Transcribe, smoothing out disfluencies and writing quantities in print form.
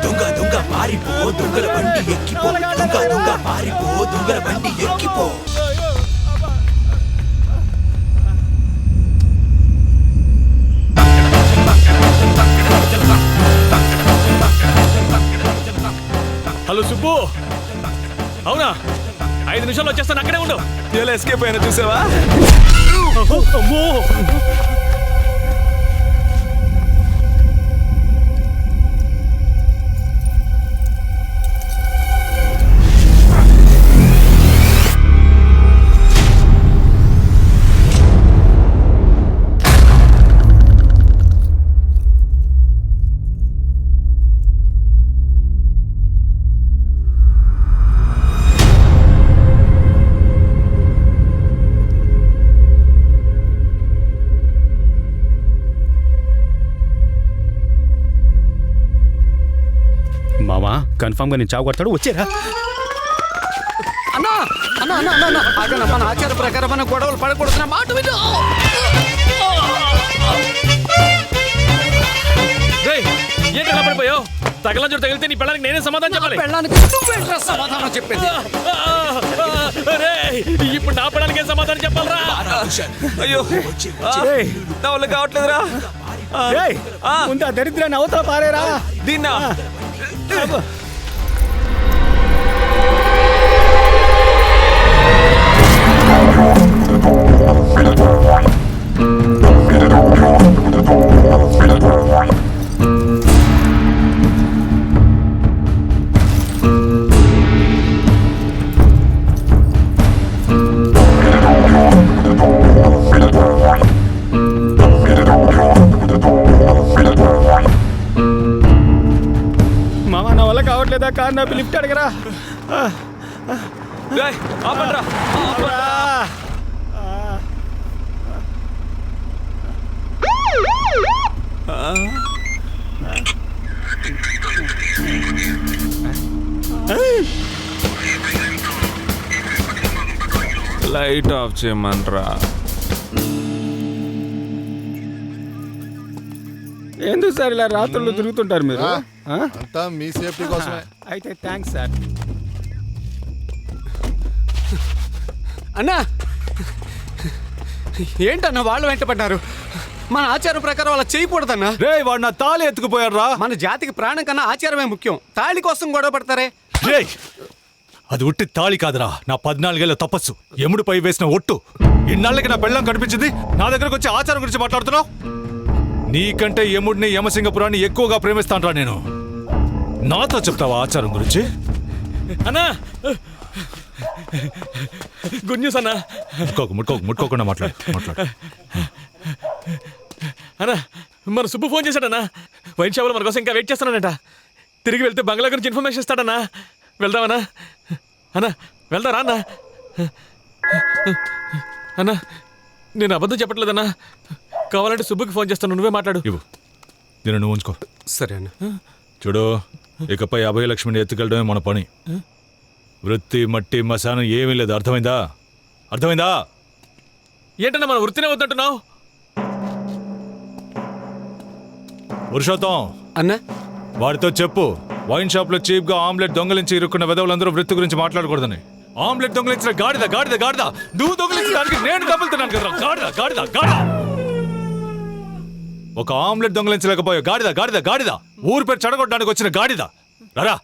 దొంగ దొంగ పారిపో, దొంగల బండి ఎక్కిపో, దొంగ దొంగ పారిపో, దొంగల బండి ఎక్కిపో. హలో సుబ్బు, అవునా? 5 నిమిషాలు వచ్చేస్తాను, అక్కడే ఉండు. ఎలా ఎస్కేప్ అయినా చూసావా? అమ్మో, మామా కన్ఫర్మ్ గా నేను చావు కొడతాడు, వచ్చేరా. అన్నా అన్నా అన్నా అన్నా అన్న మన ఆచార ప్రకారం మన గొడవలు పడకూడదు, మాట విను. ఏంటి ఎలా పడిపోయావు? తగలంజోడు తగిలితే నీ పెళ్ళానికి నేనే సమాధానం చెప్పాలి. పెళ్ళానికి నువ్వేంట్రా సమాధానం చెప్పేది? ఇప్పుడు నా పెళ్ళానికి ఏం సమాధానం చెప్పాలరా? అయ్యో నా వల్ల కావట్లేదురా. ముందు ఆ దరిద్రాన్ని అవతల పారేరా. దీన్నా మామా నా వల్ల కావట్లేదా? కార్ నా లిఫ్ట్ అడగరా. ఆపండ్రా. లైట్ ఆఫ్ చేయమనరా. ఎందుకు సార్ ఇలా రాత్రులు తిరుగుతుంటారు మీరు? అంతా మీ సేఫ్టీ కోసమే. అయితే థ్యాంక్స్ సార్. అన్నా ఏంటన్నా వాళ్ళు వెంటపడ్డారు? మన ఆచారం ప్రకారం అలా చేయకూడదన్నా. రే వాడు నా తాళి ఎత్తుకుపోయాడు రా. మన జాతికి ప్రాణం కన్నా ఆచారమే ముఖ్యం. తాళి కోసం గొడవ పడతారే? రే అది ఉట్టి తాళి కాదురా, నా 14 ఏళ్ల తపస్సు, యముడిపై వేసిన ఒట్టు. ఇన్నాళ్ళకి నా పెళ్ళం కనిపించింది, నా దగ్గరకు వచ్చి ఆచారం గురించి మాట్లాడుతున్నావు. నీకంటే యముడిని యమసింగపురాన్ని ఎక్కువగా ప్రేమిస్తానురా నేను. నాతో చెప్తావా ఆచారం గురించి? అన్నా గుడ్ న్యూస్ అన్నా. ముట్టుకోకుండా మాట్లాడు. అన్నా మన సుబ్బు ఫోన్ చేశాడన్నా. వైన్ షాప్లో మన కోసం ఇంకా వెయిట్ చేస్తున్నానంట. తిరిగి వెళ్తే బంగ్లా గురించి ఇన్ఫర్మేషన్ ఇస్తాడన్నా. వెళ్దామన్నా? అన్నా వెళ్దారా అన్నా? అన్నా నేను అబద్ధం చెప్పట్లేదన్నా. కావాలంటే సుబ్బుకి ఫోన్ చేస్తాను, నువ్వే మాట్లాడు. ఇవ్వు, నేను నువ్వు ఉంచుకో. సరే అన్న. చూడు, ఇకపై అభయలక్ష్మిని ఎత్తుకెళ్ళడమే మన పని. వృత్తి మట్టి మసానం ఏమీ లేదు, అర్థమైందా? ఏంటన్నా మన వృత్తినే వద్దంటున్నావు? పురుషోత్తం అన్న వాడితో చెప్పు, వైన్ షాప్ లో చీప్ గా ఆమ్లెట్ దొంగలించి ఇరుక్కున్న వెదవులందరూ వృత్తి గురించి మాట్లాడకూడదని. ఆమ్లెట్ దొంగలించిన గాడిద నువ్వు దొంగలించడానికి నేను డబ్బులుతున్నాను కదా. గాడిద ఒక ఆమ్లెట్ దొంగలించలేకపోయావు. గాడిద ఊరు పేరు చెడగొట్టడానికి వచ్చిన గాడిద. రారా